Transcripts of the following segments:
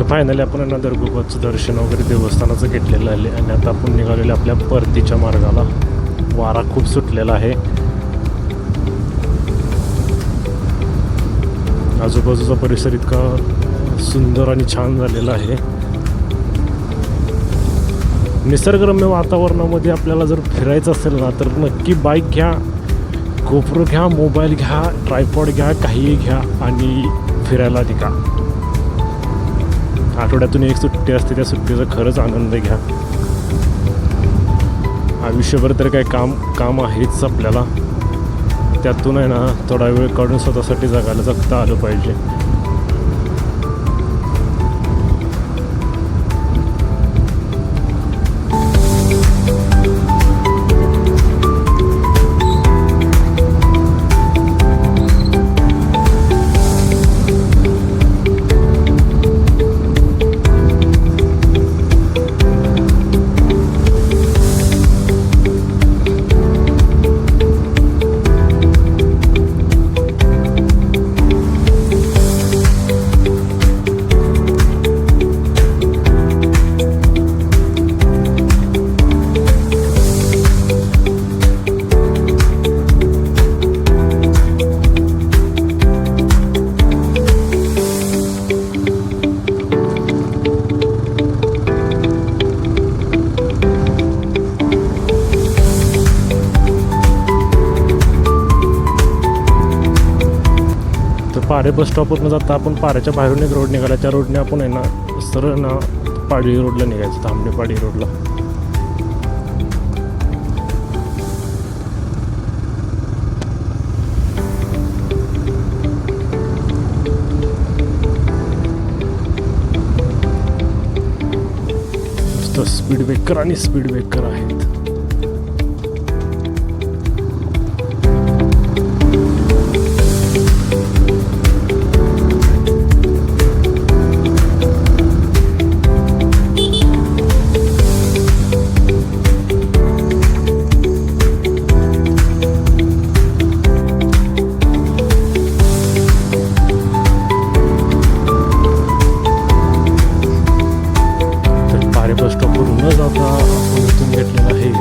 तर फायनली आपण नंदरगोबाचं दर्शन वगैरे देवस्थानाचं घेतलेलं आहे आणि आता आपण निघालेलो आपल्या परतीच्या मार्गाला. वारा खूप सुटलेला आहे. आजूबाजूचा परिसर इतका सुंदर आणि छान झालेला आहे. निसर्गरम्य वातावरणामध्ये आपल्याला जर फिरायचं असेल ना तर नक्की बाईक घ्या, गोप्रो घ्या, मोबाईल घ्या, ट्रायपॉड घ्या, काहीही घ्या आणि फिरायला निघा. आठवड्यातून एक सुट्टी असते, त्या सुट्टीचा खरंच आनंद घ्या. आयुष्यभर तर काय काम आहेच आपल्याला. त्यातून आहे ना थोडा वेळ काढून स्वतःसाठी जगता आलं पाहिजे. पारे बस स्टॉपवरून जाता आपण पाऱ्याच्या बाहेरून एक रोड निघाला. त्या रोडने आपण आहे ना सरळ ना पाडळी रोडला निघायचं, तांबडे पाडी रोडला. नुसतं स्पीड ब्रेकर आणि स्पीड ब्रेकर आहेत. बस स्टॉपवरून न जाता आपण इथून घेतलेलं आहे.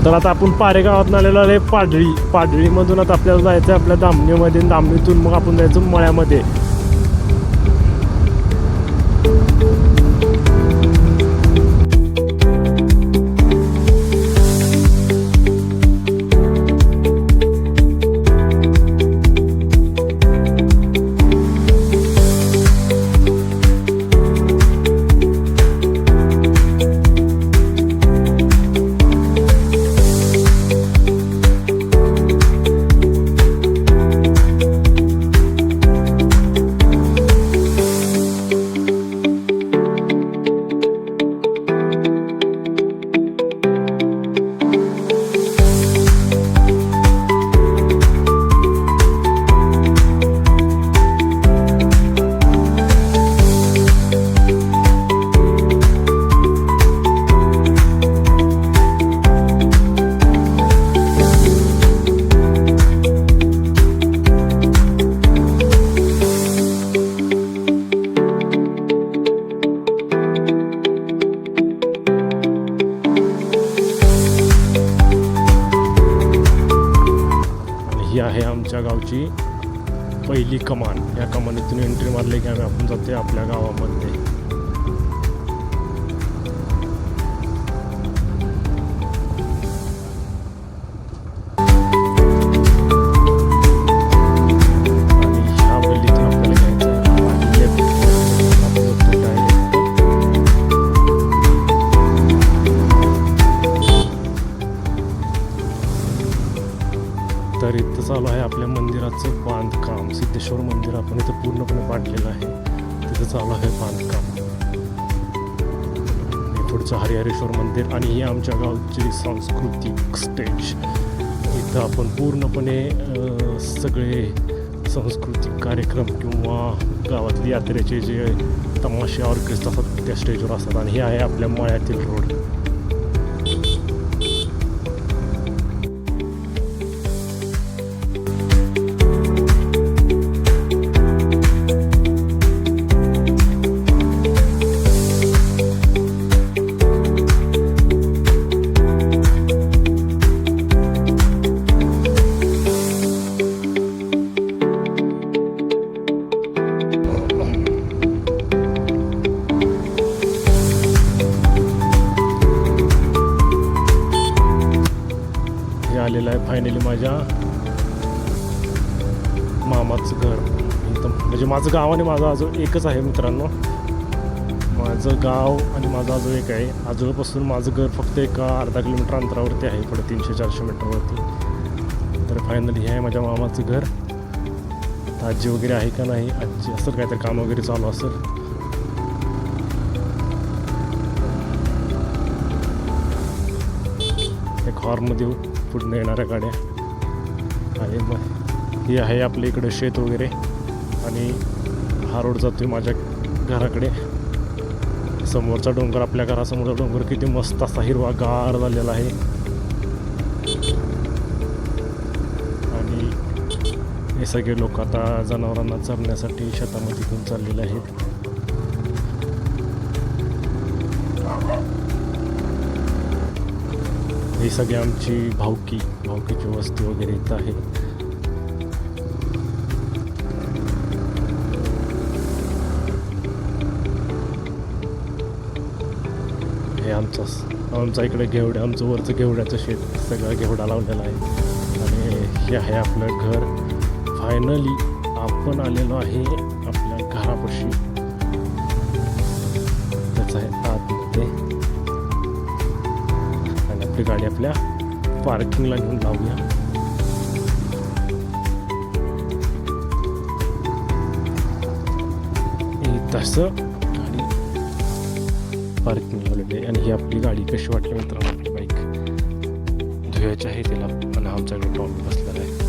तर आता आपण पारे गावात आलेलो आहे पाडळीमधून आता आपल्याला जायचं आहे आपल्या दामणीमध्ये. दामणीतून मग आपण जायचं मळ्यामध्ये. आहे आमच्या गावची पहिली कमान. या कमानीतून एंट्री मारली की आपण जाते आपल्या गावामध्ये. तर इथं चालू आहे आपल्या मंदिराचं बांधकाम. सिद्धेश्वर मंदिर आपण इथं पूर्णपणे बांधलेलं आहे. तिथं चालू आहे बांधकाम. हे पुढचं हरिहरेश्वर मंदिर आणि ही आमच्या गावची सांस्कृतिक स्टेज. इथं आपण पूर्णपणे सगळे सांस्कृतिक कार्यक्रम किंवा गावातली यात्रेचे जे तमाशे ऑर्केस्ट्रा असतात त्या स्टेजवर असतात. आणि हे आहे आपल्या मळ्यातील रोड. आलेलं आहे फायनली माझ्या मामाचं घर. इथं म्हणजे माझं गाव आणि माझं आजोळ एकच आहे मित्रांनो. माझं गाव आणि माझं आजोळ एक आहे. आजोळपासून माझं घर फक्त एक अर्धा किलोमीटर अंतरावरती आहे, पुढे 300-400 मीटरवरती. तर फायनली हे आहे माझ्या मामाचं घर. आजी वगैरे आहे का नाही, आजी असेल काहीतरी काम वगैरे चालू असेल. एक हॉर्नमध्ये पुढे येणाऱ्या गाड्या आणि मग ही आहे आपल्या इकडे शेत वगैरे. आणि हा रोड जातोय माझ्या घराकडे. समोरचा डोंगर, आपल्या घरासमोरचा डोंगर किती मस्त असा हिरवागार झालेला आहे. आणि हे सगळे लोक आता जनावरांना चरण्यासाठी शेतामध्ये घेऊन चाललेले आहेत. ही सगळी आमची भावकीची वस्ती वगैरे इथं आहे. हे आमचा इकडे घेवड्या, आमचं वरचं घेवड्याचं शेत, सगळं घेवडा लावलेला आहे. आणि हे आहे आपलं घर. फायनली आपण आलेलो आहे आपल्या घरापाशी. त्याचं आहे आतमध्ये. आपली गाडी आपल्या पार्किंगला घेऊन लावूया. तसं गाडी पार्किंग लावलेली आहे. आणि ही आपली गाडी कशी वाटली मित्रांनो. आपली बाईक धुयाची आहे तिला. आणि आमच्याकडे टॉप बसलेला आहे.